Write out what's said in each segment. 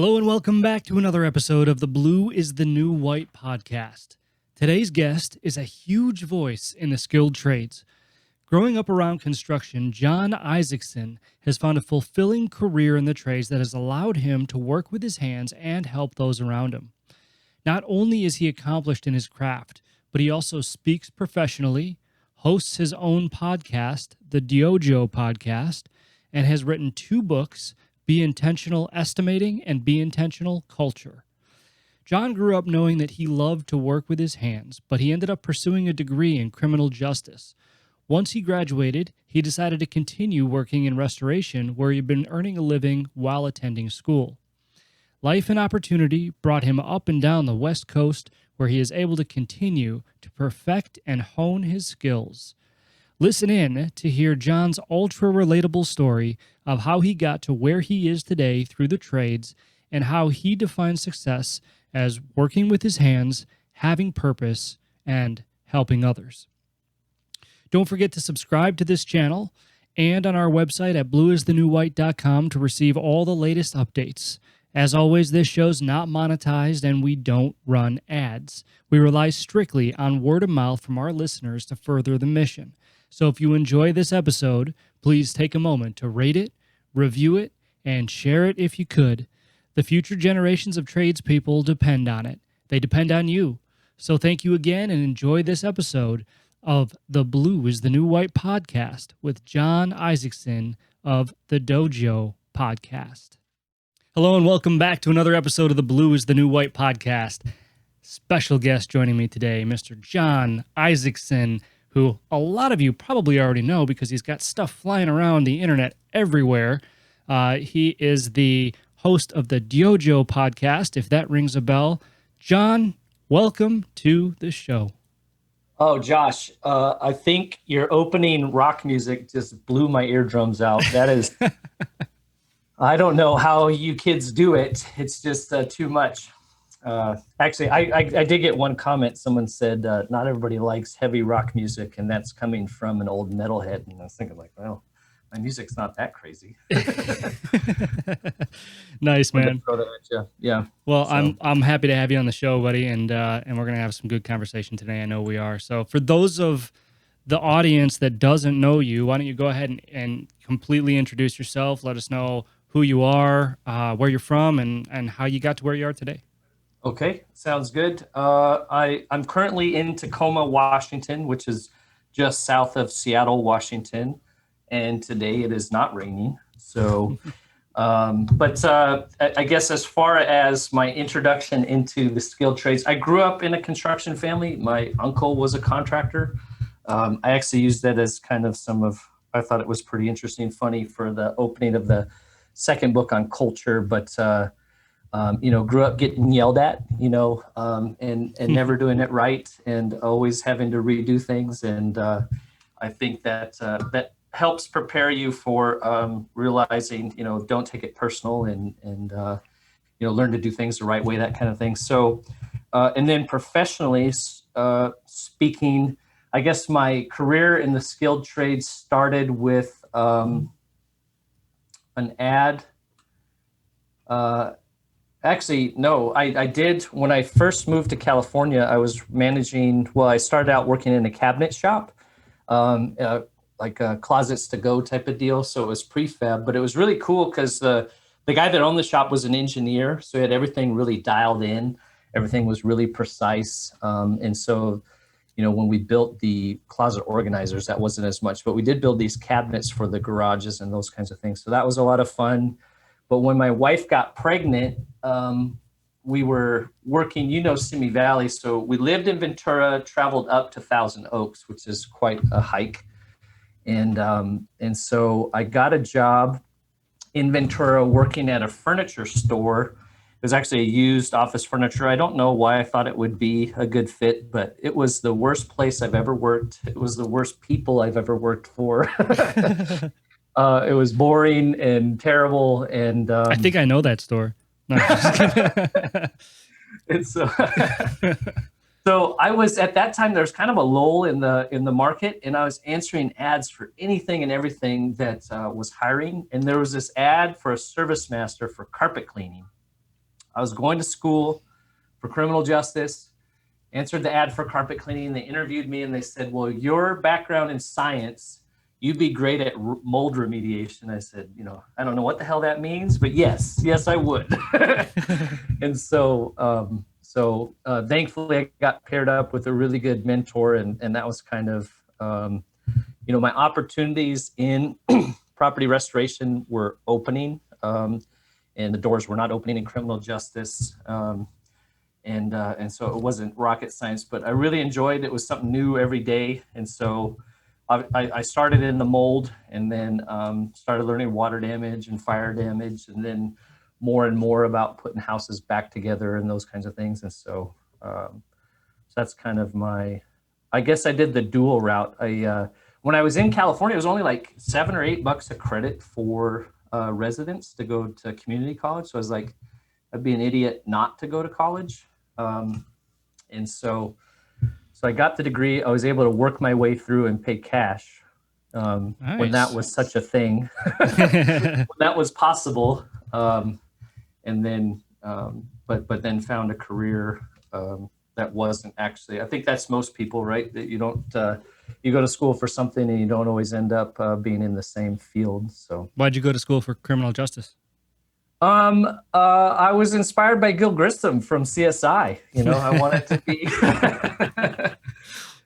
Hello and welcome back to another episode of the Blue is the New White podcast. Today's guest is a huge voice in the skilled trades. Growing up around construction, Jon Isaacson has found a fulfilling career in the trades that has allowed him to work with his hands and help those around him. Not only is he accomplished in his craft, but he also speaks professionally, hosts his own podcast, the DYOJO Podcast, and has written 2 books, Be Intentional Estimating and Be Intentional Culture. Jon grew up knowing that he loved to work with his hands, but he ended up pursuing a degree in criminal justice. Once he graduated, he decided to continue working in restoration where he had been earning a living while attending school. Life and opportunity brought him up and down the West Coast where he is able to continue to perfect and hone his skills. Listen in to hear Jon's ultra-relatable story of how he got to where he is today through the trades and how he defines success as working with his hands, having purpose, and helping others. Don't forget to subscribe to this channel and on our website at blueisthenewwhite.com to receive all the latest updates. As always, this show's not monetized and we don't run ads. We rely strictly on word of mouth from our listeners to further the mission. So if you enjoy this episode, please take a moment to rate it, review it, and share it if you could. The future generations of tradespeople depend on it. They depend on you. So thank you again and enjoy this episode of the Blue is the New White podcast with Jon Isaacson of the DYOJO Podcast. Hello and welcome back to another episode of the Blue is the New White podcast. Special guest joining me today, Mr. Jon Isaacson, who a lot of you probably already know because he's got stuff flying around the internet everywhere. He is the host of the DYOJO Podcast, if that rings a bell. Jon, welcome to the show. Oh, Josh, I think your opening rock music just blew my eardrums out. That is, I don't know how you kids do it. It's just too much. Actually, I did get one comment. Someone said, not everybody likes heavy rock music, and that's coming from an old metalhead. And I was thinking like, well, my music's not that crazy. Nice, man. Yeah. Well, so. I'm happy to have you on the show, buddy, and we're gonna have some good conversation today. I know we are. So for those of the audience that doesn't know you, why don't you go ahead and completely introduce yourself? Let us know who you are, where you're from, and how you got to where you are today. Okay, sounds good. I'm currently in Tacoma, Washington, which is just south of Seattle, Washington. And today it is not raining. So, but I guess as far as my introduction into the skilled trades, I grew up in a construction family. My uncle was a contractor. I actually used that as kind of I thought it was pretty interesting, funny for the opening of the second book on culture, but grew up getting yelled at, and never doing it right and always having to redo things. And I think that helps prepare you for realizing, don't take it personal and learn to do things the right way, that kind of thing. So, and then professionally speaking, I guess my career in the skilled trades started with an ad. Actually, no, I did. When I first moved to California, I was I started out working in a cabinet shop, like closets to go type of deal. So it was prefab, but it was really cool because the guy that owned the shop was an engineer. So he had everything really dialed in. Everything was really precise. And so, when we built the closet organizers, that wasn't as much, but we did build these cabinets for the garages and those kinds of things. So that was a lot of fun. But when my wife got pregnant, we were working, Simi Valley. So we lived in Ventura, traveled up to Thousand Oaks, which is quite a hike. And so I got a job in Ventura working at a furniture store. It was actually a used office furniture. I don't know why I thought it would be a good fit, but it was the worst place I've ever worked. It was the worst people I've ever worked for. It was boring and terrible. And I think I know that store. No, it's so I was at that time. There's kind of a lull in the market, and I was answering ads for anything and everything that was hiring. And there was this ad for a service master for carpet cleaning, I was going to school for criminal justice, answered the ad for carpet cleaning. They interviewed me and they said, well, your background in science, you'd be great at mold remediation. I said, I don't know what the hell that means, but yes, I would. And so, thankfully I got paired up with a really good mentor, and that was kind of, my opportunities in property restoration were opening, and the doors were not opening in criminal justice. And so it wasn't rocket science, but I really enjoyed it. It was something new every day. And so I started in the mold, and then started learning water damage and fire damage, and then more and more about putting houses back together and those kinds of things. And so, that's kind of I guess I did the dual route. When I was in California, it was only like $7 or $8 a credit for residents to go to community college. So I was like, I'd be an idiot not to go to college. And so I got the degree. I was able to work my way through and pay cash Nice. when that was such a thing, when that was possible. And then, but then found a career that wasn't actually. I think that's most people, right? That you don't. You go to school for something and you don't always end up being in the same field. So Why'd you go to school for criminal justice? I was inspired by Gil Grissom from CSI. I wanted to be.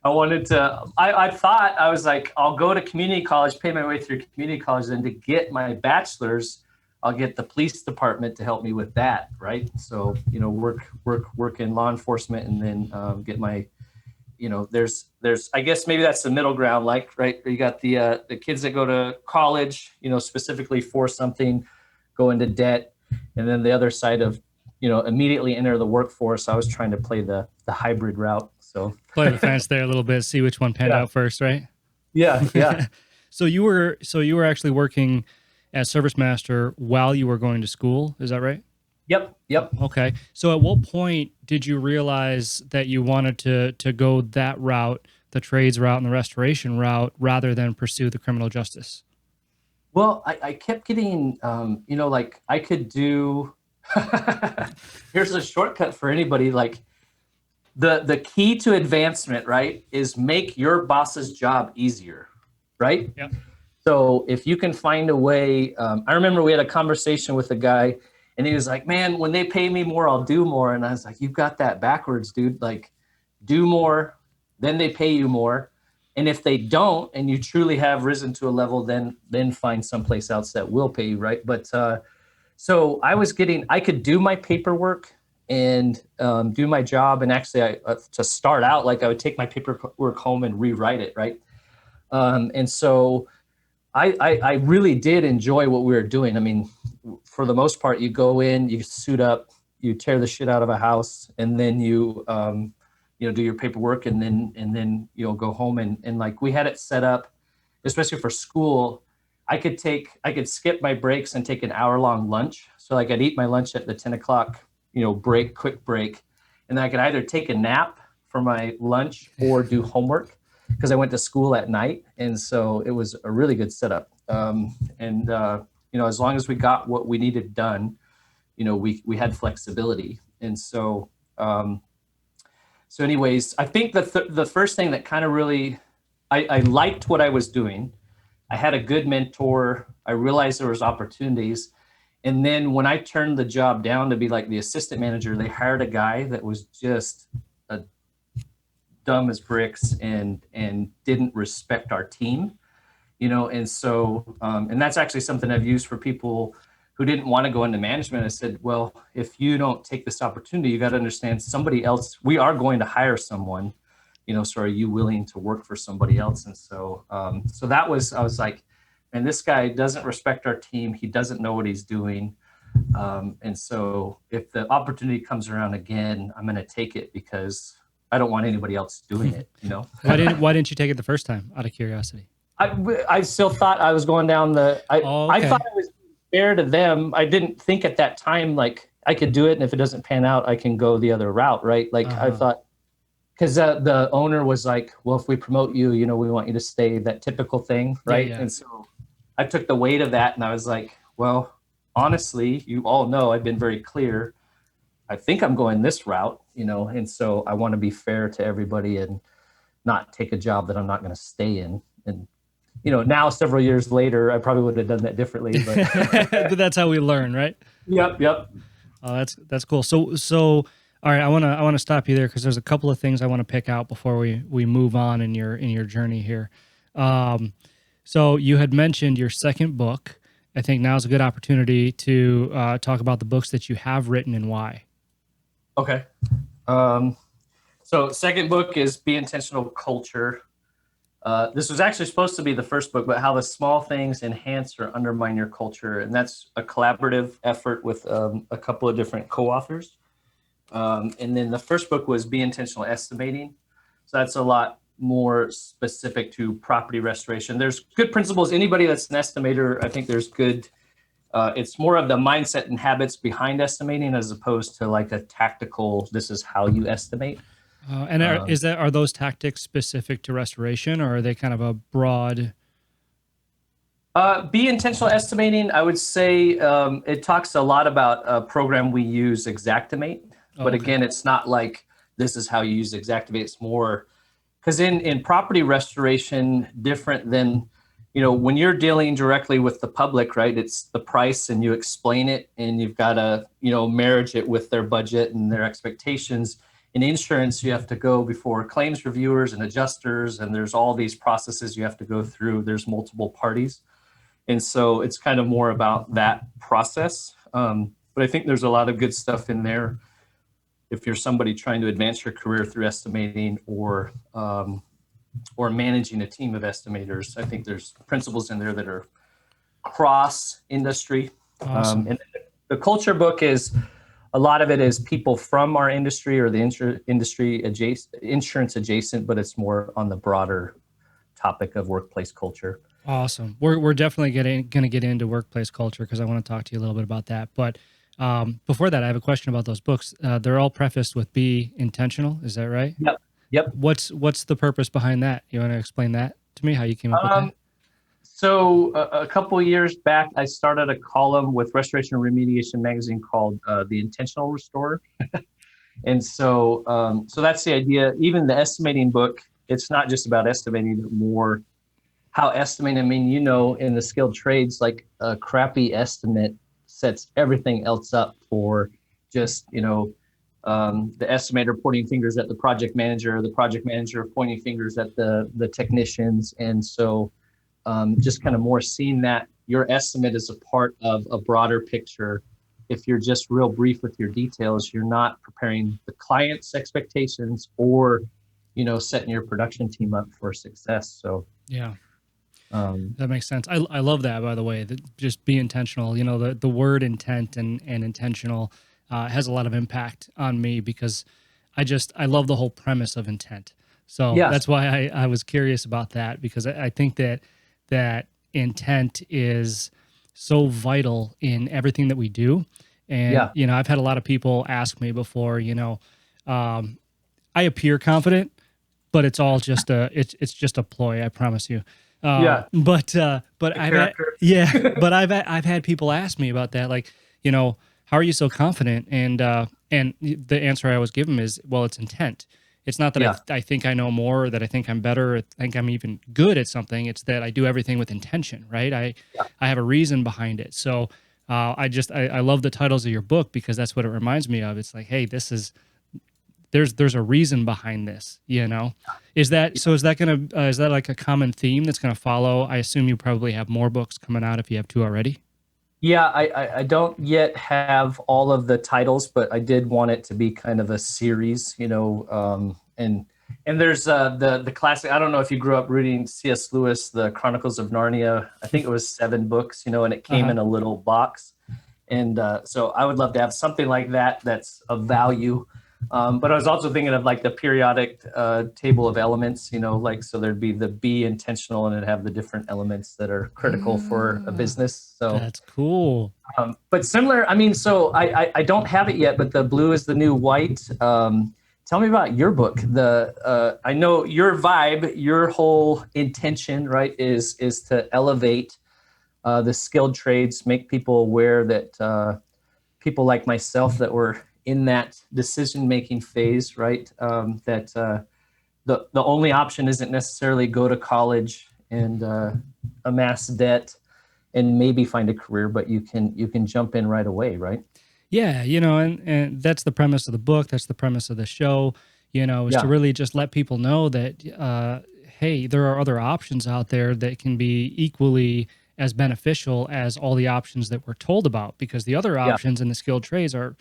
I thought, I was like, I'll go to community college, pay my way through community college, then to get my bachelor's, I'll get the police department to help me with that, right? So work in law enforcement, and then get my. There's I guess maybe that's the middle ground, like, right? You got the kids that go to college, specifically for something, go into debt, and then the other side of, immediately enter the workforce. I was trying to play the hybrid route. So Play the fence there a little bit, see which one panned out first, right? Yeah. So you were actually working as service master while you were going to school, is that right? Yep. Okay. So at what point did you realize that you wanted to go that route, the trades route and the restoration route, rather than pursue the criminal justice? Well, I kept getting, like I could do, here's a shortcut for anybody. Like the key to advancement, right, is make your boss's job easier, right? Yeah. So if you can find a way, I remember we had a conversation with a guy, and he was like, man, when they pay me more, I'll do more. And I was like, you've got that backwards, dude. Like, do more, then they pay you more. And if they don't, and you truly have risen to a level, then find someplace else that will pay you, right? But so I could do my paperwork and do my job. And actually, to start out, like I would take my paperwork home and rewrite it, right? And so I really did enjoy what we were doing. I mean, for the most part, you go in, you suit up, you tear the shit out of a house, and then you do your paperwork, and then you'll go home and like we had it set up, especially for school. I could skip my breaks and take an hour-long lunch. So like I'd eat my lunch at the 10 o'clock, quick break, and then I could either take a nap for my lunch or do homework, because I went to school at night. And so it was a really good setup. As long as we got what we needed done, we had flexibility. And so, anyways, I think the first thing that kind of really, I liked what I was doing. I had a good mentor. I realized there was opportunities. And then when I turned the job down to be like the assistant manager, they hired a guy that was just dumb as bricks and didn't respect our team, and so and that's actually something I've used for people who didn't want to go into management. I said, well, if you don't take this opportunity, you got to understand somebody else, we are going to hire someone, so are you willing to work for somebody else? And so I was like, man, this guy doesn't respect our team, he doesn't know what he's doing. And so if the opportunity comes around again, I'm going to take it, because I don't want anybody else doing it, Why didn't you take it the first time, out of curiosity? I still thought I was going down I thought it was fair to them. I didn't think at that time, like, I could do it, and if it doesn't pan out, I can go the other route, right? Like, I thought, because the owner was like, well, if we promote you, we want you to stay, that typical thing, right? Yeah. And so I took the weight of that, and I was like, well, honestly, you all know I've been very clear. I think I'm going this route, and so I want to be fair to everybody and not take a job that I'm not going to stay in. And, now several years later, I probably would have done that differently, but But that's how we learn, right? Yep. Oh, that's cool. So, all right, I want to stop you there because there's a couple of things I want to pick out before we move on in your journey here. So you had mentioned your second book. I think now's a good opportunity to talk about the books that you have written and why. Okay. So second book is Be Intentional Culture. This was actually supposed to be the first book, but how the small things enhance or undermine your culture. And that's a collaborative effort with a couple of different co-authors. And then the first book was Be Intentional Estimating. So that's a lot more specific to property restoration. There's good principles. Anybody that's an estimator, I think there's good. It's more of the mindset and habits behind estimating as opposed to like a tactical, this is how you estimate. And are those tactics specific to restoration, or are they kind of a broad? Be Intentional Estimating, I would say it talks a lot about a program we use, Xactimate. But again, it's not like this is how you use Xactimate. It's more because in property restoration, different than, when you're dealing directly with the public, right? It's the price and you explain it and you've got to, marriage it with their budget and their expectations. In insurance, you have to go before claims reviewers and adjusters, and there's all these processes you have to go through. There's multiple parties. And so it's kind of more about that process. But I think there's a lot of good stuff in there if you're somebody trying to advance your career through estimating or managing a team of estimators. I think there's principles in there that are cross industry. Awesome. And the culture book is, a lot of it is people from our industry or the industry adjacent, insurance adjacent, but it's more on the broader topic of workplace culture. Awesome. We're definitely going to get into workplace culture because I want to talk to you a little bit about that. But before that, I have a question about those books. They're all prefaced with "Be Intentional." Is that right? Yep. What's the purpose behind that? You want to explain that to me? How you came up with that? So a couple of years back, I started a column with Restoration and Remediation magazine called The Intentional Restorer. And so that's the idea. Even the estimating book, it's not just about estimating, but more how estimating, in the skilled trades, like a crappy estimate sets everything else up for just, the estimator pointing fingers at the project manager pointing fingers at the technicians. And so just kind of more seeing that your estimate is a part of a broader picture. If you're just real brief with your details, you're not preparing the client's expectations or, setting your production team up for success. So, yeah, that makes sense. I love that, by the way, that just be intentional. The word intent and intentional has a lot of impact on me because I love the whole premise of intent. So that's why I was curious about that, because I think that intent is so vital in everything that we do. And, I've had a lot of people ask me before, I appear confident, but it's all just it's just a ploy. I promise you. But I've had people ask me about that. Like, how are you so confident? And the answer I always give them is, well, it's intent. It's not that I think I know more, or that I think I'm better, or I think I'm even good at something. It's that I do everything with intention, right? I have a reason behind it. So I love the titles of your book because that's what it reminds me of. It's like, hey, there's a reason behind this, Is that like a common theme that's going to follow? I assume you probably have more books coming out if you have two already. Yeah, I don't yet have all of the titles, but I did want it to be kind of a series, and there's the classic. I don't know if you grew up reading C.S. Lewis, The Chronicles of Narnia. I think it was 7 books, and it came in a little box. And so I would love to have something like that that's of value. But I was also thinking of like the periodic table of elements, so there'd be the Be Intentional and it'd have the different elements that are critical for a business. So that's cool. But similar, so I don't have it yet, but the Blue is the New White. Tell me about your book. I know your vibe, your whole intention, right, is to elevate the skilled trades, make people aware that people like myself that were in that decision-making phase, right? That the only option isn't necessarily go to college and amass debt and maybe find a career, but you can jump in right away, right? Yeah, and that's the premise of the book. That's the premise of the show, is to Yeah, really just let people know that, hey, there are other options out there that can be equally as beneficial as all the options that we're told about, because the other yeah, options in the skilled trades are,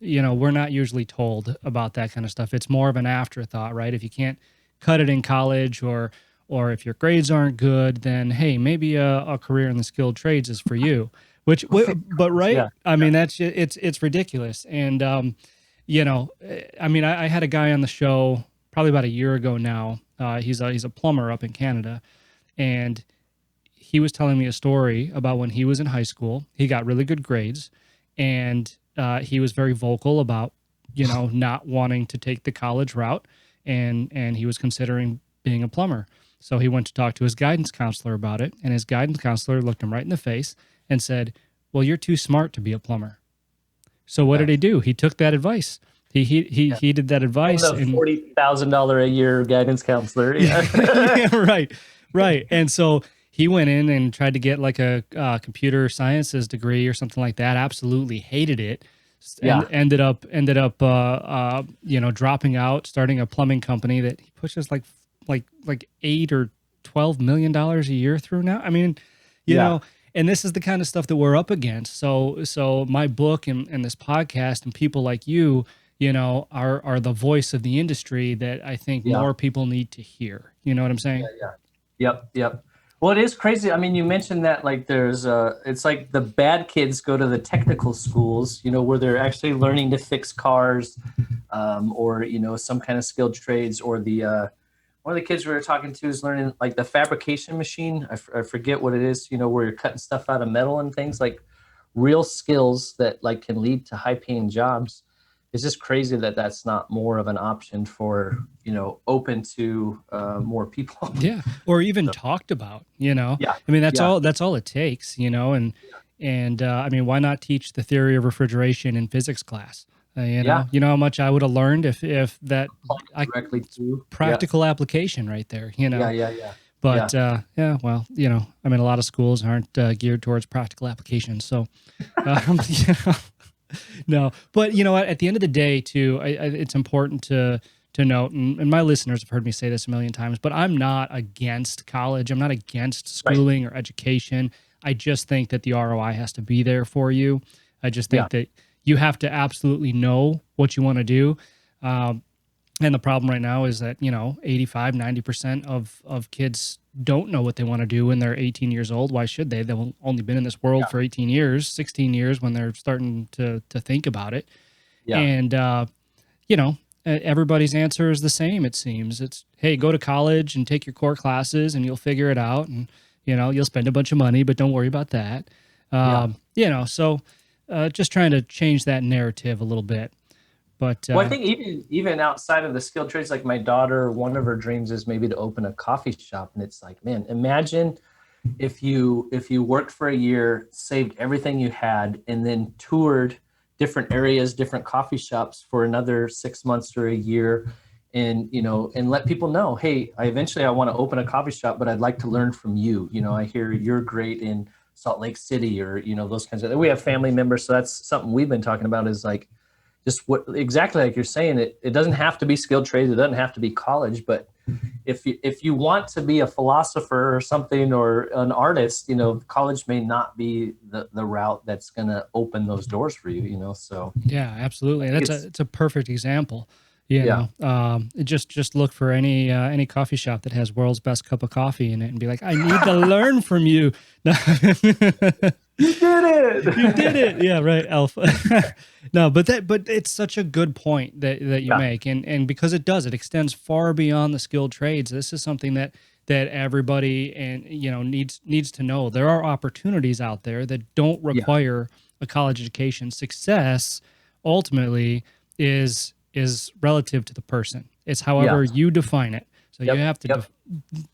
we're not usually told about that kind of stuff. It's more of an afterthought, right? If you can't cut it in college, or if your grades aren't good, then hey, maybe a career in the skilled trades is for you. But right, yeah, I mean it's ridiculous. And I mean I had a guy on the show probably about a year ago now. He's a plumber up in Canada, and he was telling me a story about when he was in high school. He got really good grades, and he was very vocal about not wanting to take the college route, and he was considering being a plumber. So he went to talk to his guidance counselor about it, and his guidance counselor looked him right in the face and said, "Well, you're too smart to be a plumber." So what yeah. did he do? He took that advice. He heeded that I'm advice, the and $40,000 a year guidance counselor. Yeah, yeah, right. And so he went in and tried to get like a computer sciences degree or something like that. Absolutely hated it, and yeah, ended up dropping out, starting a plumbing company that he pushes like $8 or $12 million a year through now. I mean, you yeah, know, and this is the kind of stuff that we're up against. So my book and this podcast and people like you, are the voice of the industry that I think yeah. more people need to hear. You know what I'm Yeah, saying? yeah. Yep, yep. Well, it is crazy. I mean, you mentioned that like there's it's like the bad kids go to the technical schools, where they're actually learning to fix cars, or some kind of skilled trades, or the one of the kids we were talking to is learning like the fabrication machine. I forget what it is, where you're cutting stuff out of metal and things like real skills that like can lead to high paying jobs. It's just crazy that that's not more of an option for, open to more people. Yeah, or even So, talked about. yeah, I mean, that's yeah, all it takes. And I mean, why not teach the theory of refrigeration in physics class? yeah. You know how much I would have learned if that Apply I directly to, yeah, practical application right there. yeah, yeah, yeah, yeah, But yeah, well, I mean, a lot of schools aren't geared towards practical applications. So, you know, no, but you know what? At the end of the day, too, it's important to note, and my listeners have heard me say this a million times, but I'm not against college. I'm not against right, schooling or education. I just think that the ROI has to be there for you. I just yeah, think that you have to absolutely know what you want to do. And the problem right now is that, 85, 90% of kids don't know what they want to do when they're 18 years old. Why should they? They've only been in this world yeah, for 18 years, 16 years when they're starting to think about it. yeah, And, everybody's answer is the same, it seems. It's, hey, go to college and take your core classes and you'll figure it out. And, you'll spend a bunch of money, but don't worry about that. yeah. So just trying to change that narrative a little bit. But Well, I think even outside of the skilled trades, like my daughter, one of her dreams is maybe to open a coffee shop, and it's like, man, imagine if you worked for a year, saved everything you had, and then toured different areas, different coffee shops for another 6 months or a year, and and let people know, hey, I want to open a coffee shop, but I'd like to learn from you. I hear you're great in Salt Lake City, or those kinds of. We have family members, so that's something we've been talking about. Is like just what exactly like you're saying. It doesn't have to be skilled trades. It doesn't have to be college, but if you want to be a philosopher or something, or an artist, college may not be the route that's going to open those doors for you. So yeah, absolutely. It's a perfect example. yeah, Just look for any coffee shop that has world's best cup of coffee in it and be like, I need to learn from you. you did it. You did it. Yeah, right, Alpha. No, but it's such a good point that you Yeah, make, and because it extends far beyond the skilled trades. This is something that everybody and needs to know. There are opportunities out there that don't yeah, require a college education. Success ultimately is relative to the person. It's yeah. however you define it. So you Yep, have to yep,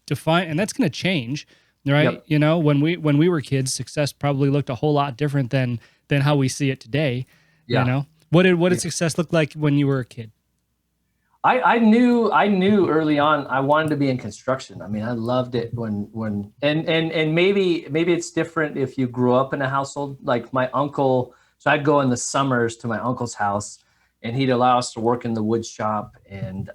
define, and that's going to change, right? yep. When we were kids, success probably looked a whole lot different than how we see it today. Yeah, What did success look like when you were a kid? I knew early on I wanted to be in construction. I mean, I loved it and maybe it's different if you grew up in a household like my uncle. So I'd go in the summers to my uncle's house, and he'd allow us to work in the wood shop and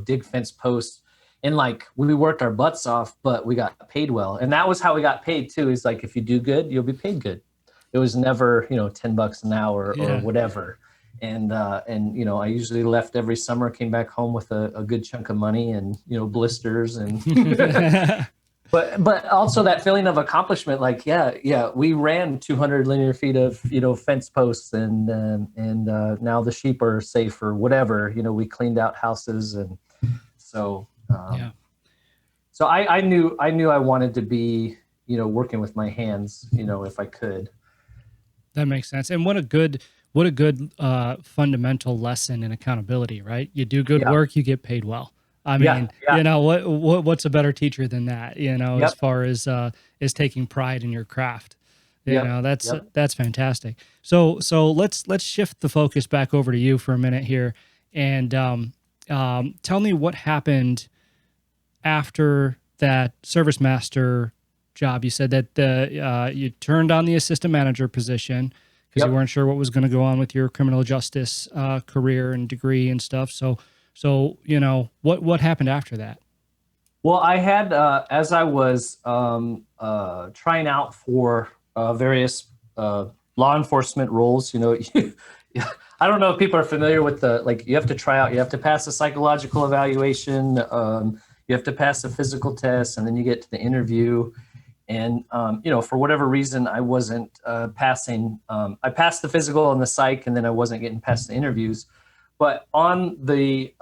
dig fence posts. And like we worked our butts off, but we got paid well. And that was how we got paid too. Is like if you do good, you'll be paid good. It was never $10 an hour or whatever. And I usually left every summer, came back home with a good chunk of money and blisters and but also that feeling of accomplishment, like we ran 200 linear feet of fence posts and now the sheep are safe or whatever. We cleaned out houses, and so so I knew I wanted to be working with my hands if I could. That makes sense. And what a good fundamental lesson in accountability, right? You do good work, you get paid well. I mean, what's a better teacher than that, as far as taking pride in your craft. That's fantastic. So let's shift the focus back over to you for a minute here, and tell me what happened after that service master job. You said that you turned on the assistant manager position because you weren't sure what was going to go on with your criminal justice career and degree and stuff. So what happened after that? Well, I had as I was trying out for various law enforcement roles. I don't know if people are familiar with you have to try out. You have to pass a psychological evaluation. You have to pass a physical test, and then you get to the interview. And, for whatever reason, I wasn't passing. I passed the physical and the psych, and then I wasn't getting past the interviews. But on the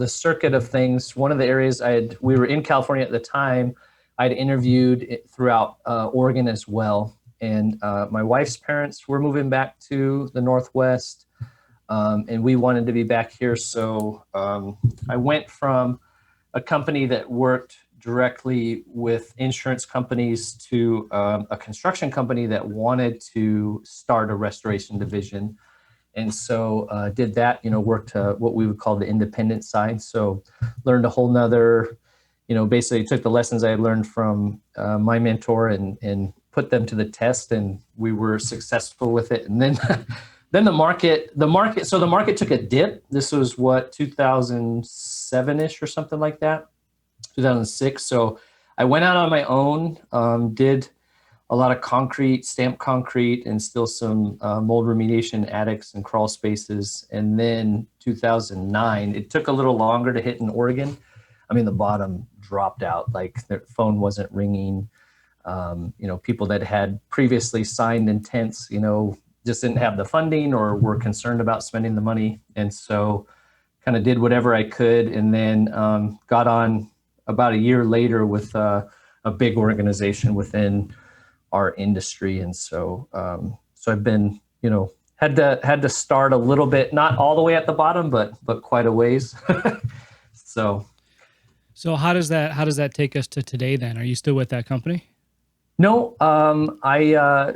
circuit of things, one of the areas we were in California at the time, I'd interviewed throughout Oregon as well. And my wife's parents were moving back to the Northwest, and we wanted to be back here. So I went from a company that worked directly with insurance companies to a construction company that wanted to start a restoration division. And so did that, worked what we would call the independent side. So learned a whole nother, basically took the lessons I had learned from my mentor and put them to the test, and we were successful with it. And then then the market took a dip. This was 2007-ish or something like that. 2006. So I went out on my own, did a lot of stamped concrete, and still some mold remediation attics and crawl spaces. And then 2009, it took a little longer to hit in Oregon. I mean, the bottom dropped out, like their phone wasn't ringing. People that had previously signed intents, just didn't have the funding or were concerned about spending the money. And so kind of did whatever I could, and then got on about a year later with a big organization within our industry. And so I've been, had to start a little bit, not all the way at the bottom, but quite a ways. So how does that take us to today then? Are you still with that company? No, I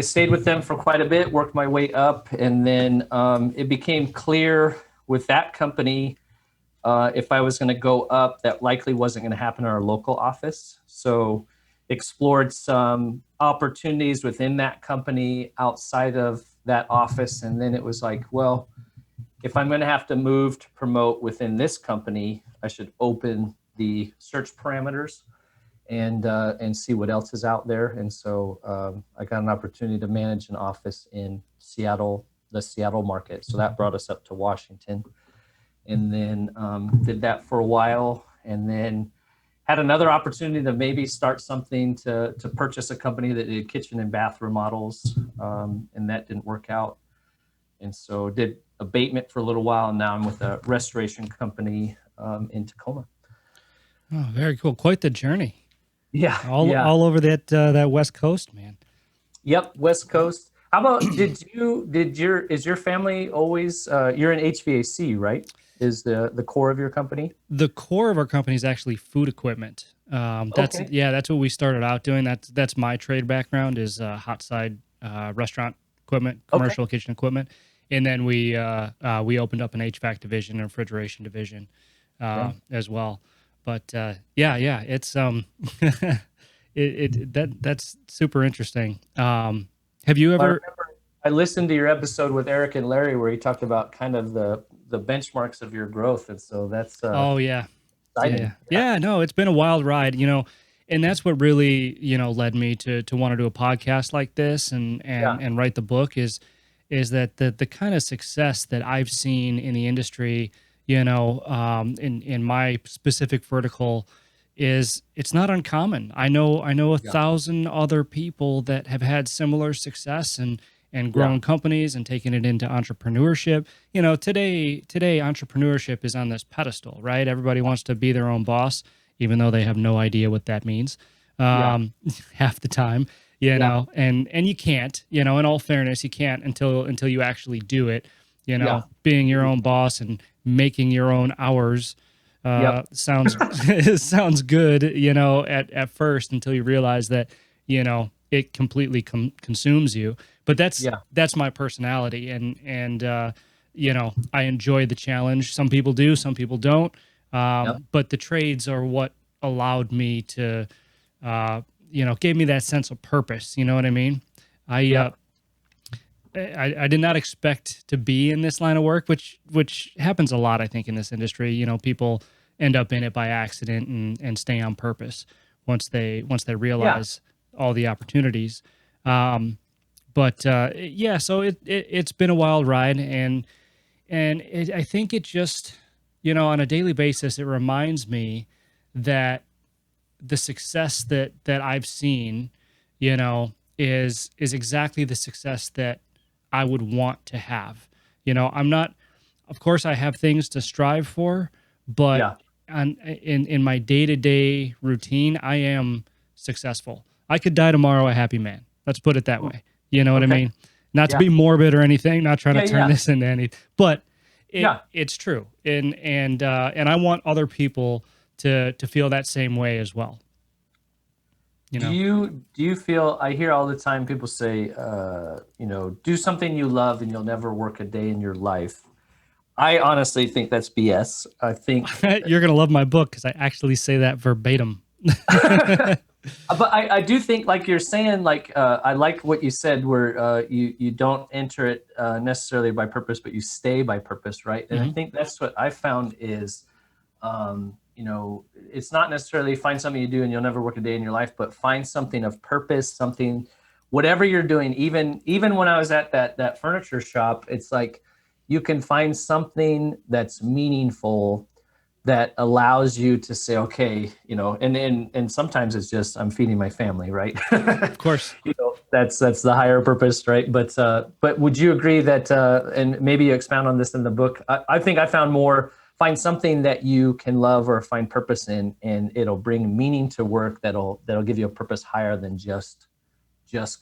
stayed with them for quite a bit, worked my way up, and then it became clear with that company, if I was going to go up, that likely wasn't going to happen in our local office. So explored some opportunities within that company outside of that office. And then it was like, well, if I'm going to have to move to promote within this company, I should open the search parameters and see what else is out there. And so I got an opportunity to manage an office in Seattle, the Seattle market. So that brought us up to Washington. And then did that for a while, and then had another opportunity to maybe start something to purchase a company that did kitchen and bath remodels, and that didn't work out. And so did abatement for a little while, and now I'm with a restoration company in Tacoma. Oh, very cool. Quite the journey. Yeah. All over that West Coast, man. Yep. West Coast. How about, is your family always, you're in HVAC, right? Is the core of your company? The core of our company is actually food equipment. That's what we started out doing. That's my trade background is hot side restaurant equipment, Okay. commercial kitchen equipment, and then we opened up an HVAC division and refrigeration division as well. But it's that's super interesting. Have you I ever? remember I listened to your episode with Eric and Larry where he talked about kind of the benchmarks of your growth, and so that's Oh yeah, exciting. yeah. No, it's been a wild ride, and that's what really led me to want to do a podcast like this and write the book is that the kind of success that I've seen in the industry, in my specific vertical, is it's not uncommon. I know 1,000 other people that have had similar success and grown companies and taken it into entrepreneurship. Today entrepreneurship is on this pedestal, right? Everybody wants to be their own boss, even though they have no idea what that means half the time. And you can't, in all fairness, you can't until you actually do it. Being your own boss and making your own hours sounds sounds good, at first, until you realize that, it completely consumes you. But that's my personality, and I enjoy the challenge. Some people do, some people don't. But the trades are what allowed me to, gave me that sense of purpose. You know what I mean? I did not expect to be in this line of work, which happens a lot, I think, in this industry. People end up in it by accident and stay on purpose once they realize all the opportunities. So it's been a wild ride, and I think it just, on a daily basis, it reminds me that the success that I've seen, is exactly the success that I would want to have. I'm not, of course I have things to strive for, but in my day-to-day routine, I am successful. I could die tomorrow a happy man. Let's put it that way. You know what I mean? Not to be morbid or anything, not trying to turn this into anything, but it's true. And I want other people to feel that same way as well. Do you feel, I hear all the time people say, do something you love and you'll never work a day in your life. I honestly think that's BS. I think you're going to love my book because I actually say that verbatim. But I do think, like you're saying, I like what you said, where you don't enter it necessarily by purpose, but you stay by purpose, right? And I think that's what I found is, it's not necessarily find something you do and you'll never work a day in your life, but find something of purpose, something, whatever you're doing. Even when I was at that furniture shop, it's like you can find something that's meaningful that allows you to say, okay, and sometimes it's just, I'm feeding my family, right? Of course. That's the higher purpose, right? But would you agree that, and maybe you expound on this in the book, I think I found more, find something that you can love or find purpose in, and it'll bring meaning to work that'll give you a purpose higher than just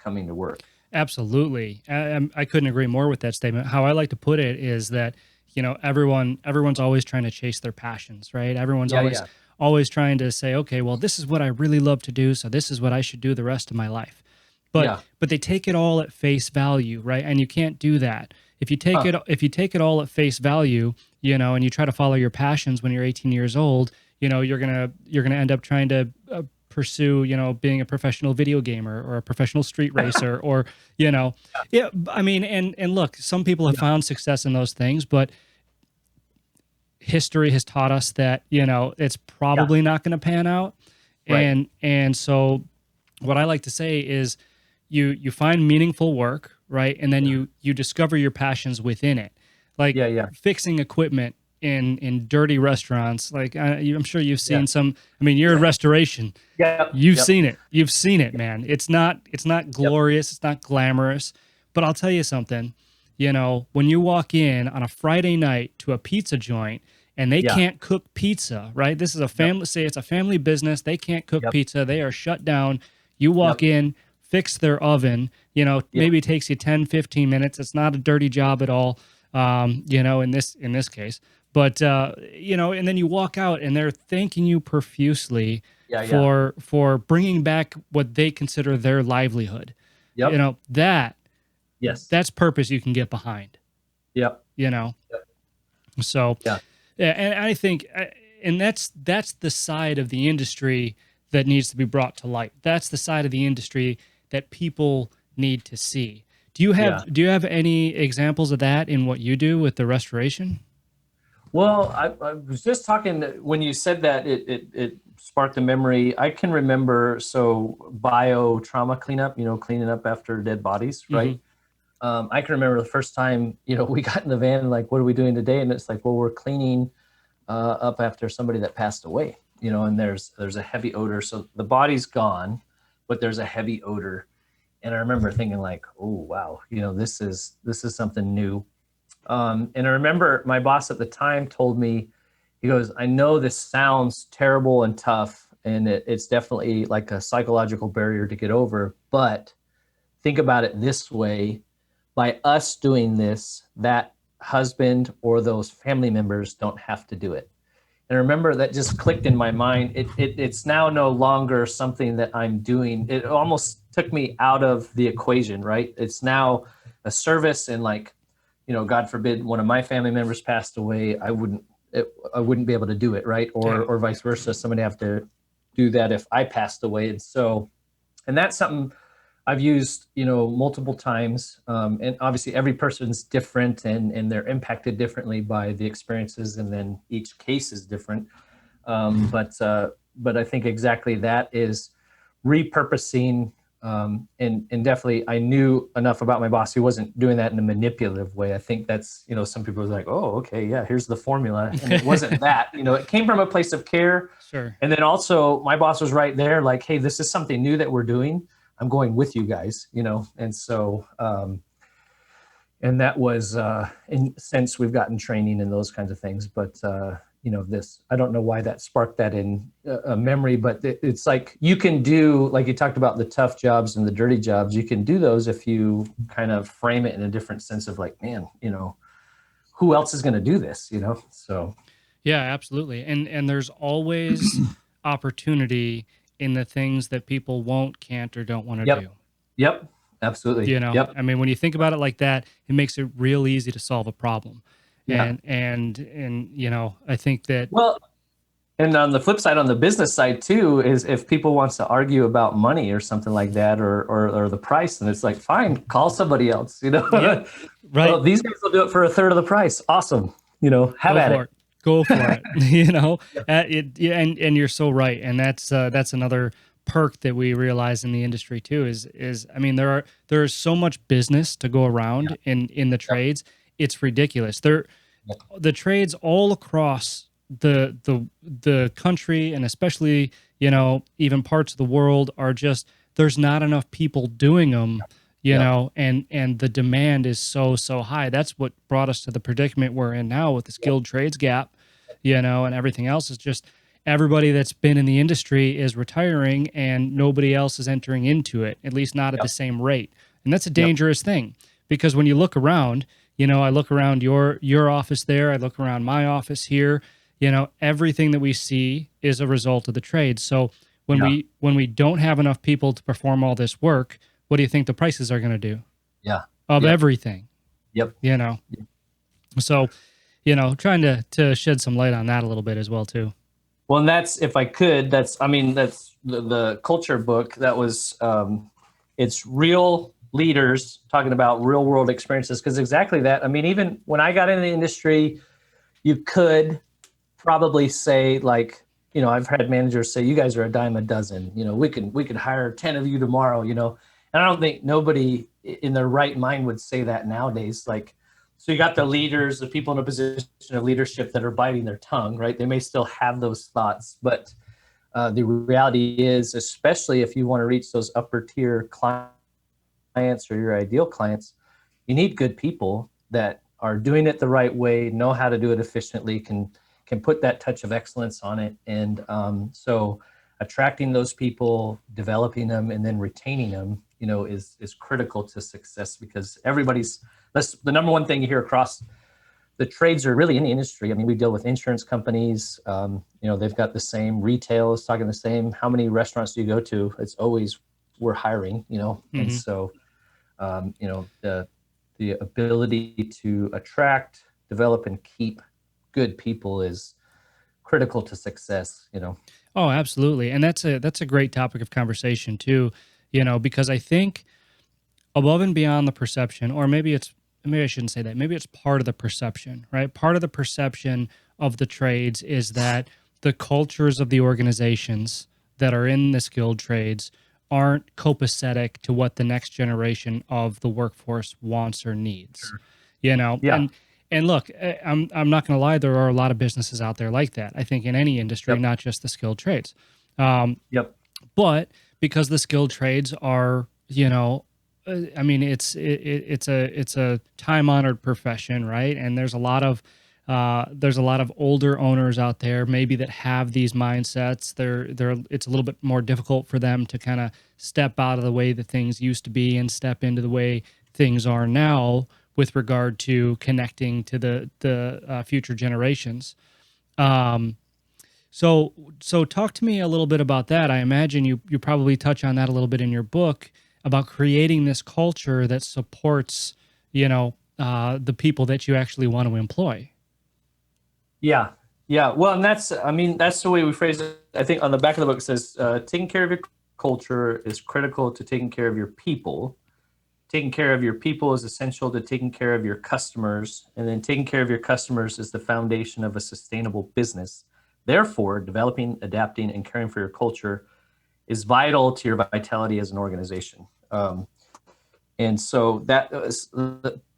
coming to work. Absolutely. I couldn't agree more with that statement. How I like to put it is that, everyone's always trying to chase their passions, right? Everyone's always trying to say, okay, well, this is what I really love to do, so this is what I should do the rest of my life. But they take it all at face value, right? And you can't do that. If you take it all at face value, and you try to follow your passions when you're 18 years old, you're gonna end up trying to pursue, being a professional video gamer or a professional street racer, or I mean, and look, some people have found success in those things, but history has taught us that it's probably not going to pan out. Right. And so what I like to say is you find meaningful work, right? And then you discover your passions within it. Like fixing equipment in dirty restaurants. Like I'm sure you've seen some. I mean, you're in restoration. You've seen it. You've seen it, man. It's not glorious. It's not glamorous. But I'll tell you something. When you walk in on a Friday night to a pizza joint and they can't cook pizza, right? This is a family. Say it's a family business. They can't cook pizza. They are shut down. You walk in, fix their oven. Maybe it takes you 10, 15 minutes. It's not a dirty job at all. In this case. But and then you walk out and they're thanking you profusely for bringing back what they consider their livelihood. That Yes. that's purpose you can get behind, Yep. you know? Yep. So, Yeah. yeah, and I think, and that's the side of the industry that needs to be brought to light. That's the side of the industry that people need to see. Yeah. Do you have any examples of that in what you do with the restoration? Well, I was just talking when you said that it sparked a memory. I can remember bio trauma cleanup, cleaning up after dead bodies, right? Mm-hmm. I can remember the first time, we got in the van and like, what are we doing today? And it's like, well, we're cleaning up after somebody that passed away, and there's a heavy odor. So the body's gone, but there's a heavy odor. And I remember thinking like, oh, wow, this is something new. And I remember my boss at the time told me, he goes, I know this sounds terrible and tough, and it's definitely like a psychological barrier to get over, but think about it this way. By us doing this, that husband or those family members don't have to do it. And I remember that just clicked in my mind. It's now no longer something that I'm doing. It almost took me out of the equation, right? It's now a service, and like, God forbid one of my family members passed away, I wouldn't be able to do it, right? Or vice versa. Somebody have to do that if I passed away. And that's something I've used, multiple times. And obviously every person's different and they're impacted differently by the experiences, and then each case is different. But I think exactly that is repurposing. And definitely I knew enough about my boss. He wasn't doing that in a manipulative way. I think that's, some people are like, oh, okay, yeah, here's the formula. And it wasn't that, it came from a place of care. Sure. And then also my boss was right there like, hey, this is something new that we're doing. I'm going with you guys, and so, and that was, since we've gotten training and those kinds of things, but, I don't know why that sparked that in a memory, but it's like, you can do, like you talked about the tough jobs and the dirty jobs, you can do those if you kind of frame it in a different sense of like, man, who else is going to do this, so. Yeah, absolutely. And there's always opportunity in the things that people won't, can't, or don't want to do. Yep. Absolutely. Yep. I mean, when you think about it like that, it makes it real easy to solve a problem. Yeah. And I think that, well, and on the flip side, on the business side too, is if people wants to argue about money or something like that, or the price, and it's like, fine, call somebody else, Yeah, right. Well, these guys will do it for a third of the price. Awesome. Have at it. Go for it. And you're so right. And that's another perk that we realize in the industry too, is I mean, there's so much business to go around in the trades. It's ridiculous. The trades all across the country, and especially, even parts of the world, are just, there's not enough people doing them, and the demand is so high. That's what brought us to the predicament we're in now with the skilled trades gap, and everything else is just, everybody that's been in the industry is retiring and nobody else is entering into it, at least not at the same rate. And that's a dangerous thing, because when you look around, I look around your office there, I look around my office here, everything that we see is a result of the trade. So when we don't have enough people to perform all this work, what do you think the prices are going to do? Yeah. Of everything. Yep. So, trying to shed some light on that a little bit as well too. Well, and that's, if I could, that's the culture book. That was, it's real leaders talking about real world experiences. Because exactly that. I mean, even when I got into the industry, you could probably say like, I've had managers say, you guys are a dime a dozen, we could hire 10 of you tomorrow, and I don't think nobody in their right mind would say that nowadays. Like, so you got the leaders, the people in a position of leadership that are biting their tongue, right? They may still have those thoughts, but the reality is, especially if you want to reach those upper tier clients or your ideal clients, you need good people that are doing it the right way, know how to do it efficiently, can put that touch of excellence on it. And so attracting those people, developing them, and then retaining them, is critical to success, because that's the number one thing you hear across the trades, are really in the industry. I mean, we deal with insurance companies, they've got the same, retail is talking the same. How many restaurants do you go to? It's always, we're hiring, and so The ability to attract, develop, and keep good people is critical to success. Oh, absolutely. And that's a great topic of conversation too, because I think above and beyond the perception, or maybe I shouldn't say that. Maybe it's part of the perception, right? Part of the perception of the trades is that the cultures of the organizations that are in the skilled trades aren't copacetic to what the next generation of the workforce wants or needs. Sure. Yeah. And look, I'm not going to lie. There are a lot of businesses out there like that. I think in any industry, Yep. not just the skilled trades. Yep. But because the skilled trades are, I mean, it's a time honored profession, right? And there's a lot of older owners out there maybe that have these mindsets. It's a little bit more difficult for them to kind of step out of the way that things used to be and step into the way things are now with regard to connecting to the future generations. So talk to me a little bit about that. I imagine you probably touch on that a little bit in your book about creating this culture that supports, the people that you actually want to employ. Yeah. Yeah. Well, and that's the way we phrase it. I think on the back of the book it says, taking care of your culture is critical to taking care of your people. Taking care of your people is essential to taking care of your customers. And then taking care of your customers is the foundation of a sustainable business. Therefore, developing, adapting, and caring for your culture is vital to your vitality as an organization. And so that was,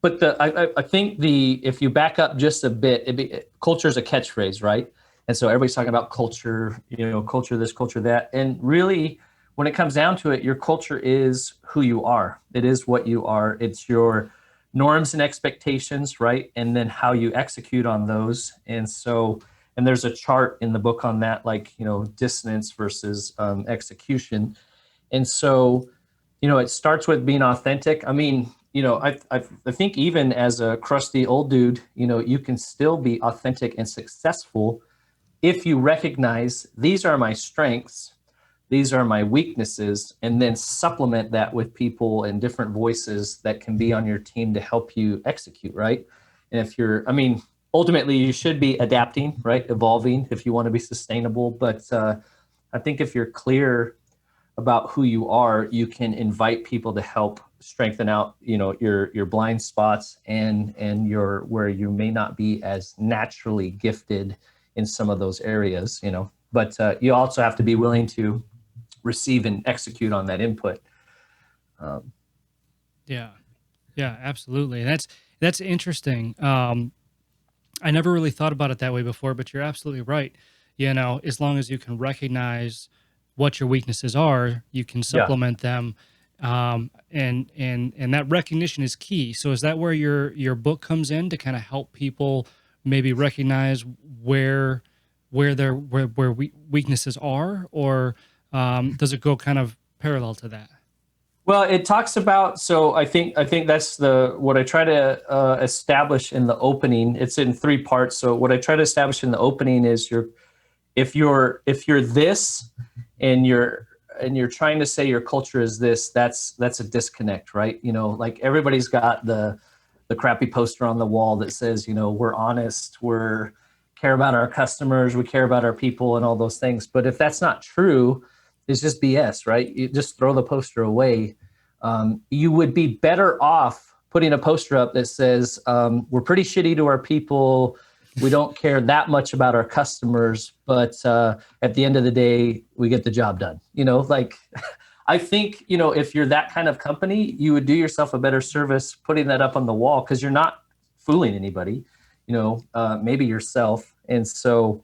I think if you back up just a bit, culture is a catchphrase, right? And so everybody's talking about culture, culture this, culture that. And really, when it comes down to it, your culture is who you are. It is what you are. It's your norms and expectations, right? And then how you execute on those. And there's a chart in the book on that, like, dissonance versus execution. And so, it starts with being authentic. I mean, I think even as a crusty old dude, you can still be authentic and successful if you recognize these are my strengths, these are my weaknesses, and then supplement that with people and different voices that can be on your team to help you execute, right? And ultimately you should be adapting, right? Evolving if you want to be sustainable. But I think if you're clear about who you are, you can invite people to help strengthen out, your blind spots and your where you may not be as naturally gifted in some of those areas, But you also have to be willing to receive and execute on that input. Yeah, absolutely. That's interesting. I never really thought about it that way before, but you're absolutely right. As long as you can recognize what your weaknesses are, you can supplement them. And that recognition is key. So is that where your book comes in to kind of help people maybe recognize where their weaknesses are, or does it go kind of parallel to that? Well, it talks about, so I think that's what I try to establish in the opening. It's in 3 parts. So what I try to establish in the opening is if you're this and you're trying to say your culture is this, that's a disconnect, right? Like everybody's got the crappy poster on the wall that says, we're honest, we're care about our customers, we care about our people and all those things. But if that's not true, it's just BS, right? You just throw the poster away. You would be better off putting a poster up that says, we're pretty shitty to our people. We don't care that much about our customers, but at the end of the day, we get the job done. I think, if you're that kind of company, you would do yourself a better service putting that up on the wall, because you're not fooling anybody, maybe yourself. And so,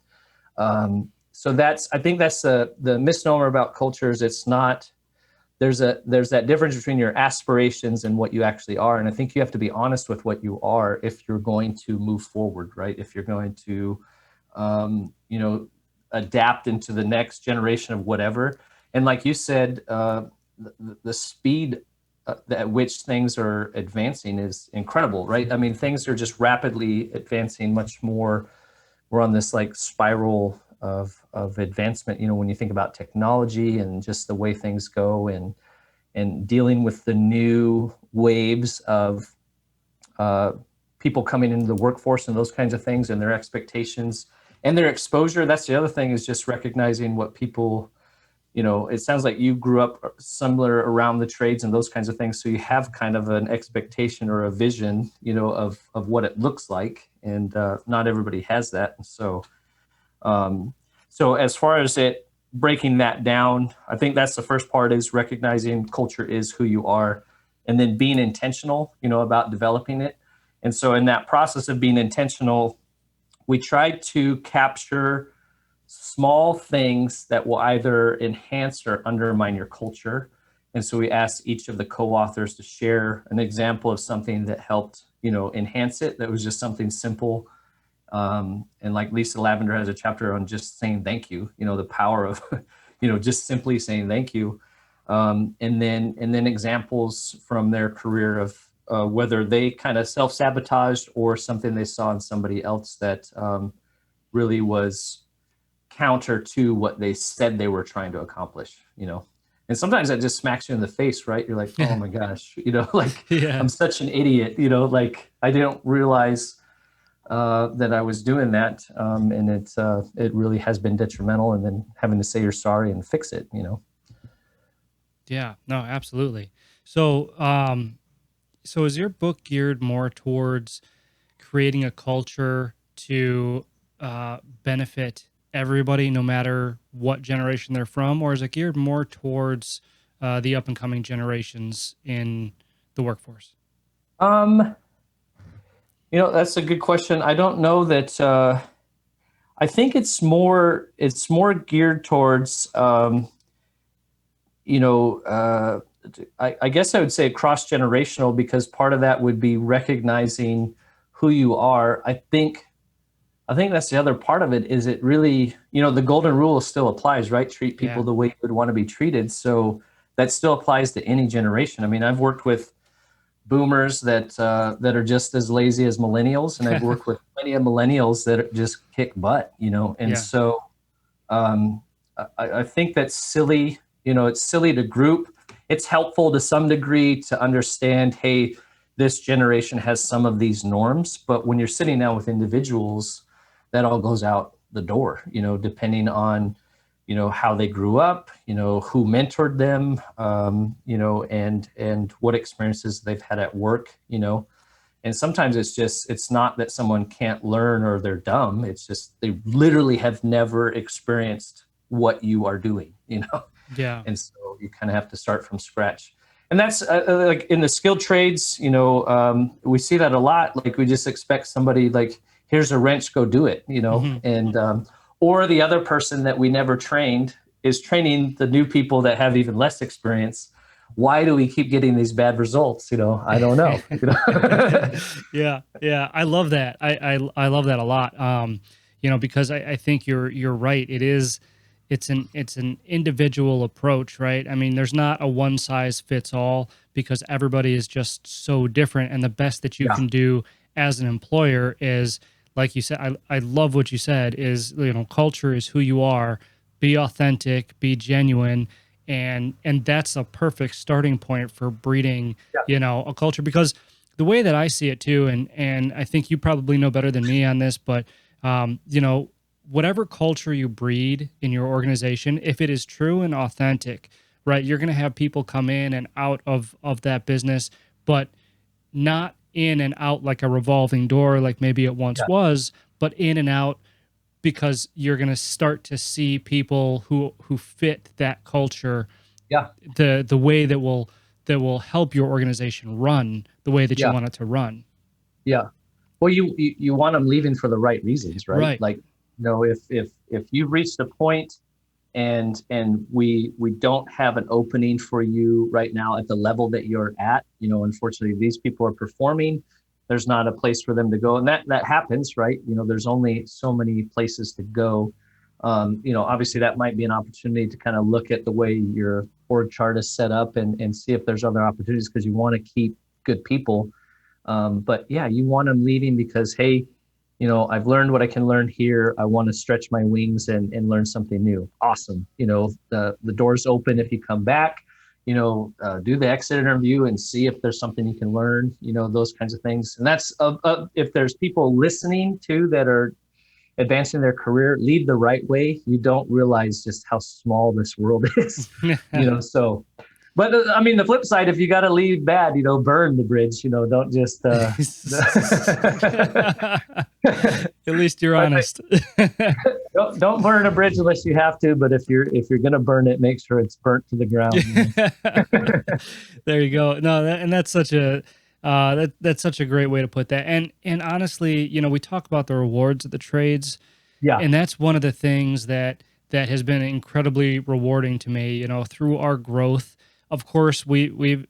I think that's the misnomer about cultures. It's not, there's that difference between your aspirations and what you actually are. And I think you have to be honest with what you are if you're going to move forward, right? If you're going to, adapt into the next generation of whatever. And like you said, the speed at which things are advancing is incredible, right? I mean, things are just rapidly advancing much more. We're on this like spiral of advancement, when you think about technology and just the way things go. And and dealing with the new waves of people coming into the workforce and those kinds of things, and their expectations and their exposure. That's the other thing, is just recognizing what people, it sounds like you grew up similar around the trades and those kinds of things. So you have kind of an expectation or a vision, of what it looks like. And not everybody has that. And so as far as it breaking that down, I think that's the first part, is recognizing culture is who you are, and then being intentional, about developing it. And so in that process of being intentional, we try to capture small things that will either enhance or undermine your culture. And so we asked each of the co-authors to share an example of something that helped, enhance it. That was just something simple. And like Lisa Lavender has a chapter on just saying thank you, the power of, just simply saying thank you. And then examples from their career of whether they kind of self-sabotaged or something they saw in somebody else that really was counter to what they said they were trying to accomplish, And sometimes that just smacks you in the face, right? You're like, oh my gosh, I'm such an idiot, like I didn't realize that I was doing that. And it really has been detrimental, and then having to say you're sorry and fix it, Yeah, no, absolutely. So is your book geared more towards creating a culture to benefit everybody, no matter what generation they're from, or is it geared more towards the up and coming generations in the workforce? That's a good question. I don't know that. I think it's more geared towards, I guess I would say cross-generational, because part of that would be recognizing who you are. I think that's the other part of it, is it really, the golden rule still applies, right? Treat people the way you would want to be treated. So that still applies to any generation. I mean, I've worked with boomers that are just as lazy as millennials, and I've worked with plenty of millennials that just kick butt, And so I think that's silly. It's silly to group. It's helpful to some degree to understand, hey, this generation has some of these norms, but when you're sitting down with individuals, that all goes out the door, depending on, how they grew up, who mentored them, and what experiences they've had at work, and sometimes it's not that someone can't learn or they're dumb. It's just, they literally have never experienced what you are doing, Yeah. And so you kind of have to start from scratch. And that's like in the skilled trades, we see that a lot. Like, we just expect somebody, like, here's a wrench, go do it, and, or the other person that we never trained is training the new people that have even less experience. Why do we keep getting these bad results? I don't know. Yeah. I love that. I love that a lot. Because I think you're right. It's an individual approach, right? I mean, there's not a one size fits all, because everybody is just so different. And the best that you can do as an employer is, like you said, I love what you said, is, culture is who you are, be authentic, be genuine. And that's a perfect starting point for breeding, a culture, because the way that I see it too, and I think you probably know better than me on this, but, whatever culture you breed in your organization, if it is true and authentic, right, you're going to have people come in and out of that business, but not in and out like a revolving door, like maybe it once was, but in and out, because you're going to start to see people who fit that culture, the way that will help your organization run the way that you want it to run. Yeah. Well, you want them leaving for the right reasons, right? Right. Like, if you've reached a point and we don't have an opening for you right now at the level that you're at, unfortunately, these people are performing. There's not a place for them to go. And that happens, right? There's only so many places to go. Obviously that might be an opportunity to kind of look at the way your org chart is set up and see if there's other opportunities, because you want to keep good people. But yeah, you want them leaving because, hey, I've learned what I can learn here. I want to stretch my wings and learn something new. Awesome. The door's open if you come back. do the exit interview and see if there's something you can learn, those kinds of things. And that's if there's people listening too that are advancing their career, lead the right way. You don't realize just how small this world is, so. But I mean, the flip side, if you got to leave bad, burn the bridge, don't just. At least you're honest. don't burn a bridge unless you have to. But if you're going to burn it, make sure it's burnt to the ground. There you go. No, that's such a that's such a great way to put that. And honestly, we talk about the rewards of the trades. Yeah. And that's one of the things that has been incredibly rewarding to me, through our growth. Of course, me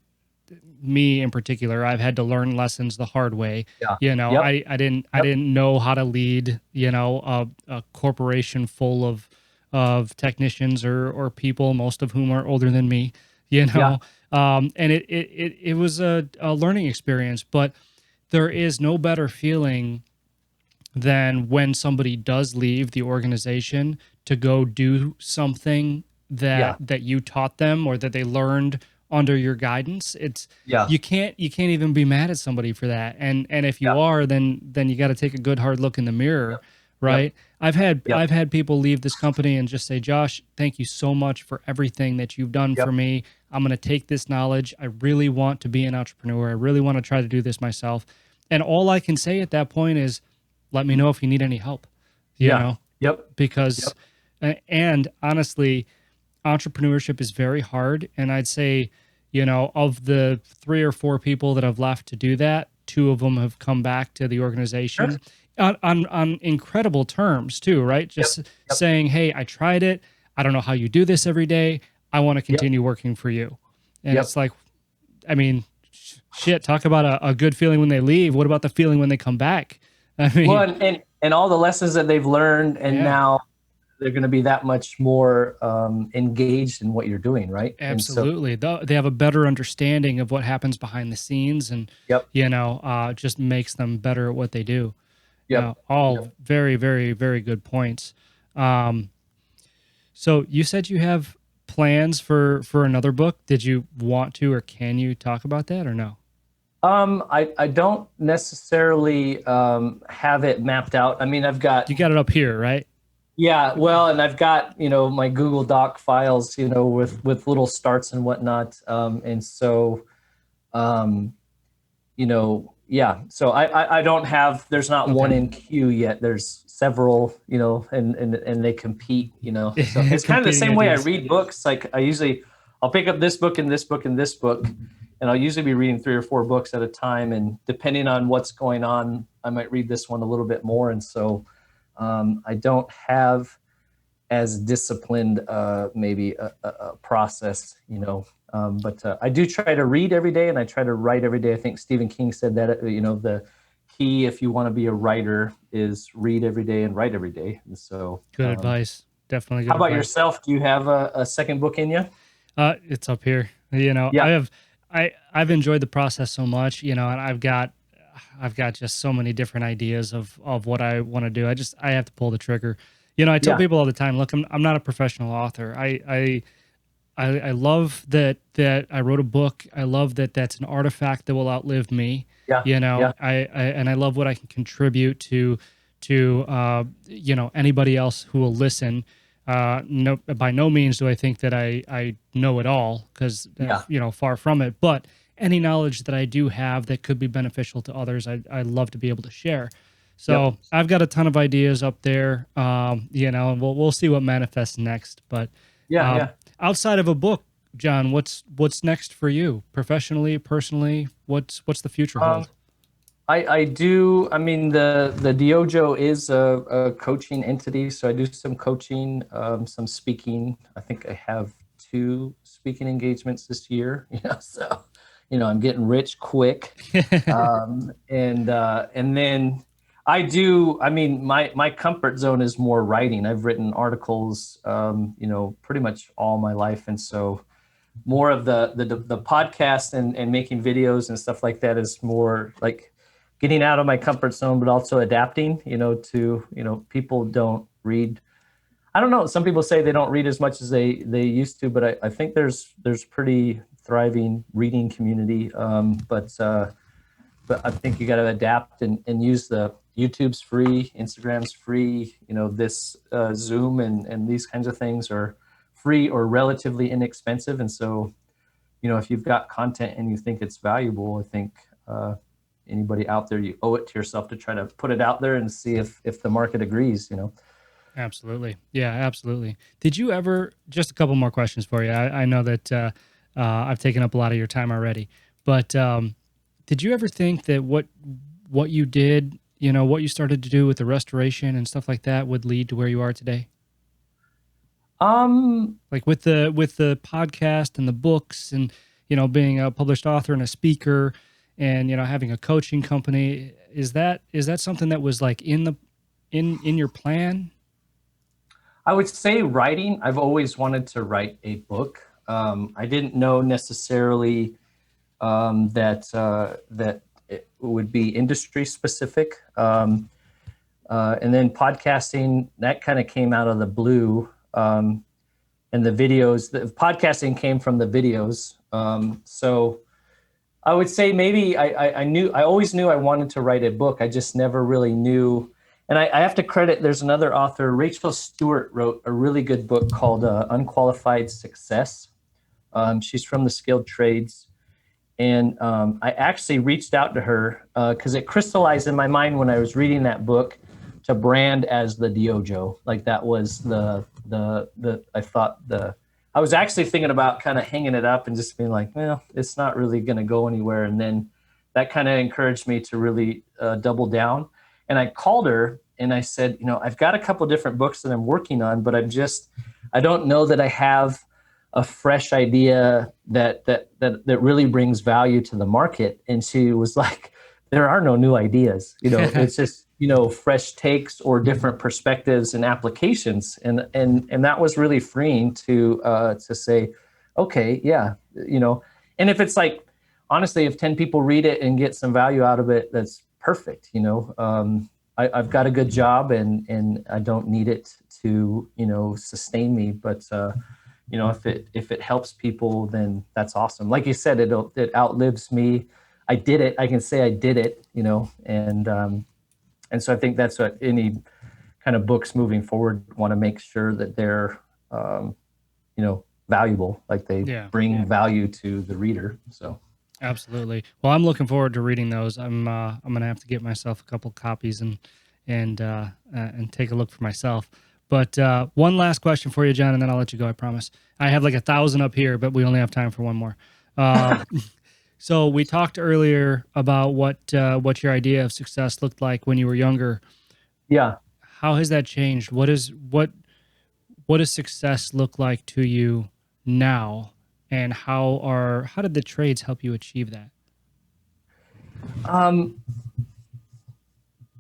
in particular, I've had to learn lessons the hard way. Yeah. I didn't know how to lead, a corporation full of technicians or people, most of whom are older than me, Yeah. and it was a learning experience, but there is no better feeling than when somebody does leave the organization to go do something that you taught them or that they learned under your guidance. You can't even be mad at somebody for that. And if you are, then you got to take a good hard look in the mirror, right? I've had people leave this company and just say, Josh, thank you so much for everything that you've done for me. I'm going to take this knowledge. I really want to be an entrepreneur. I really want to try to do this myself. And all I can say at that point is, let me know if you need any help, you know? Because, and honestly, entrepreneurship is very hard. And I'd say, of the 3 or 4 people that have left to do that, 2 of them have come back to the organization on incredible terms too, right? Just saying, hey, I tried it. I don't know how you do this every day. I want to continue working for you. And it's like, I mean, shit, talk about a good feeling when they leave. What about the feeling when they come back? I mean, well, and all the lessons that they've learned, and now they're going to be that much more engaged in what you're doing, right? Absolutely. They have a better understanding of what happens behind the scenes, and just makes them better at what they do. All very, very, very good points. So you said you have plans for another book. Did you want to, or can you talk about that, or no? I don't necessarily have it mapped out. I mean, you got it up here, right? Yeah, well, and I've got, my Google Doc files, with little starts and whatnot. And so, so I don't have, there's not one in queue yet. There's several, and they compete, so it's kind of the same way I read books. Like I'll pick up this book and this book and this book, and I'll usually be reading 3 or 4 books at a time. And depending on what's going on, I might read this one a little bit more. And so, I don't have as disciplined, maybe a process, but I do try to read every day, and I try to write every day. I think Stephen King said that, the key, if you want to be a writer, is read every day and write every day. And so good advice. Definitely good How about advice. Yourself? Do you have a second book in you? It's up here, I've enjoyed the process so much, and I've got just so many different ideas of what I want to do. I have to pull the trigger. I tell people all the time, look, I'm not a professional author. I love that I wrote a book. I love that that's an artifact that will outlive me. I love what I can contribute to anybody else who will listen. No, by no means do I think that I know it all, because far from it, but any knowledge that I do have that could be beneficial to others, I love to be able to share. So I've got a ton of ideas up there, and we'll see what manifests next. But outside of a book, John, what's next for you professionally, personally? What's the future hold? I do. I mean, the DYOJO is a coaching entity, so I do some coaching, some speaking. I think I have 2 speaking engagements this year. So I'm getting rich quick. And then I do. I mean, my comfort zone is more writing. I've written articles, pretty much all my life, and so more of the podcast and making videos and stuff like that is more like getting out of my comfort zone, but also adapting, to, people don't read. I don't know. Some people say they don't read as much as they used to, but I think there's pretty thriving reading community. But I think you got to adapt and use the YouTube's free, Instagram's free. This Zoom and these kinds of things are free or relatively inexpensive. And so, if you've got content and you think it's valuable, I think anybody out there, you owe it to yourself to try to put it out there and see if the market agrees. Absolutely. Yeah, absolutely. Did you ever, just a couple more questions for you. I know that I've taken up a lot of your time already, but did you ever think that what you did, what you started to do with the restoration and stuff like that would lead to where you are today? Like with the podcast and the books and, being a published author and a speaker and, having a coaching company, is that something that was like in your plan? I would say writing. I've always wanted to write a book. I didn't know necessarily that it would be industry specific. And then podcasting, that kind of came out of the blue. And the podcasting came from the videos. So I would say maybe I always knew I wanted to write a book. I just never really knew. And I have to credit, there's another author, Rachel Stewart, wrote a really good book called Unqualified Success. She's from the skilled trades. And I actually reached out to her because it crystallized in my mind when I was reading that book to brand as the DYOJO. Like that was I was actually thinking about kind of hanging it up and just being like, well, it's not really going to go anywhere. And then that kind of encouraged me to really double down. And I called her and I said, I've got a couple different books that I'm working on, but I don't know that I have a fresh idea that really brings value to the market. And she was like, there are no new ideas. It's just, fresh takes or different perspectives and applications. And that was really freeing to say, okay, yeah, and if it's like, honestly, if 10 people read it and get some value out of it, that's perfect. I've got a good job and I don't need it to, sustain me. But, if it helps people, then that's awesome. Like you said, it outlives me. I did it. I can say I did it, and so I think that's what any kind of books moving forward want to make sure that they're, valuable, like they bring value to the reader. So. Absolutely. Well, I'm looking forward to reading those. I'm going to have to get myself a couple copies and take a look for myself. But one last question for you, John, and then I'll let you go. I promise. I have like 1,000 up here, but we only have time for one more. So we talked earlier about what your idea of success looked like when you were younger. Yeah. How has that changed? What does success look like to you now? And how did the trades help you achieve that?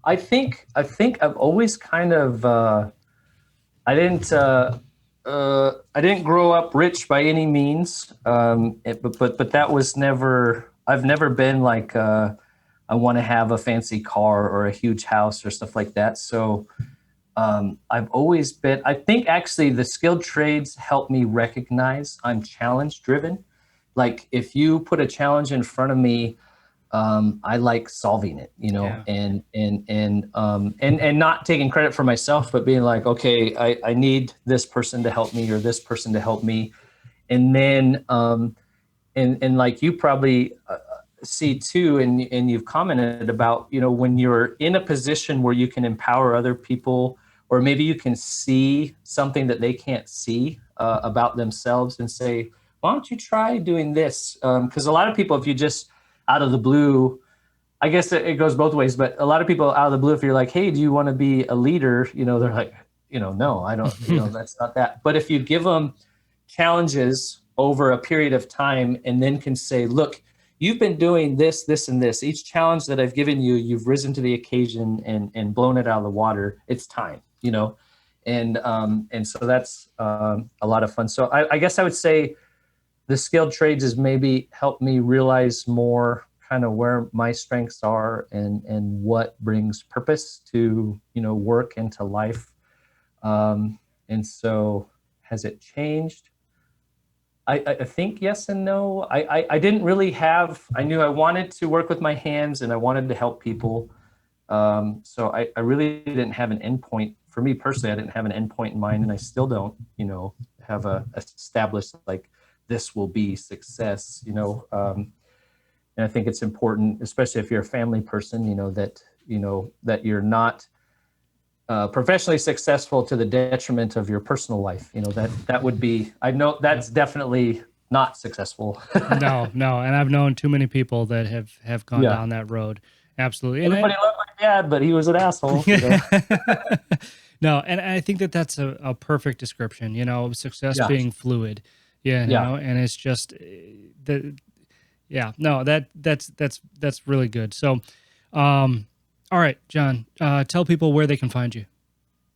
I think I've always kind of I didn't grow up rich by any means, but that was never. I've never been like I want to have a fancy car or a huge house or stuff like that. So I've always been, I think actually the skilled trades help me recognize I'm challenge driven. Like if you put a challenge in front of me, I like solving it, and not taking credit for myself, but being like, okay, I need this person to help me or this person to help me. And then, and like you probably see too, and you've commented about, when you're in a position where you can empower other people, or maybe you can see something that they can't see about themselves and say, why don't you try doing this? Because a lot of people, if you just out of the blue, I guess it goes both ways, but a lot of people out of the blue, if you're like, hey, do you want to be a leader? They're like, no, I don't, that's not that. But if you give them challenges over a period of time and then can say, look, you've been doing this, this, and this. Each challenge that I've given you, you've risen to the occasion and blown it out of the water. It's time, and so that's a lot of fun. So I guess I would say the skilled trades has maybe helped me realize more kind of where my strengths are and what brings purpose to, work and to life. And so has it changed? I think yes and no. I didn't really have, I knew I wanted to work with my hands and I wanted to help people. So I really didn't have an endpoint. For me personally, I didn't have an endpoint in mind, and I still don't, have a established, like, this will be success, and I think it's important, especially if you're a family person, that you're not professionally successful to the detriment of your personal life. That would be, I know that's definitely not successful. No, and I've known too many people that have gone down that road. Absolutely. Everybody loved my dad, but he was an asshole. No, and I think that's a perfect description, success being fluid. And it's just that's really good. So, all right, Jon, tell people where they can find you.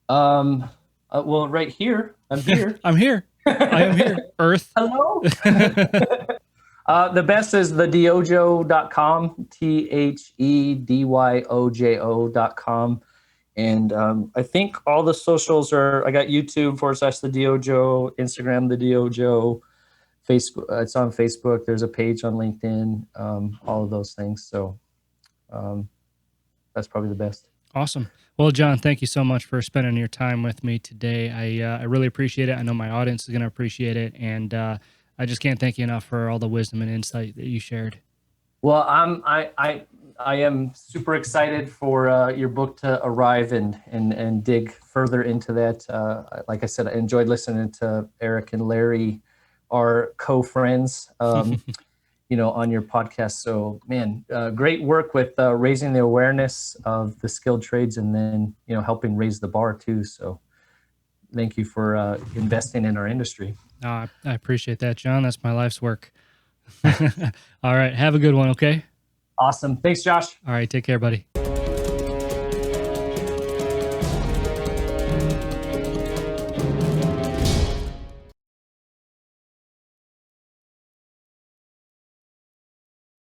Well, right here, I'm here. I'm here. I am here. Earth. Hello. The best is the DYOJO.com, THEDYOJO.com. And I think all the socials I got YouTube /the DYOJO, Instagram, the DYOJO, Facebook. It's on Facebook. There's a page on LinkedIn, all of those things. So that's probably the best. Awesome. Well, Jon, thank you so much for spending your time with me today. I really appreciate it. I know my audience is going to appreciate it. And I just can't thank you enough for all the wisdom and insight that you shared. Well, I am super excited for your book to arrive and dig further into that. Like I said, I enjoyed listening to Eric and Larry, our co-friends, on your podcast. So, man, great work with raising the awareness of the skilled trades, and then, helping raise the bar too. So thank you for investing in our industry. I appreciate that, Jon. That's my life's work. All right. Have a good one. Okay. Awesome. Thanks, Josh. All right. Take care, buddy.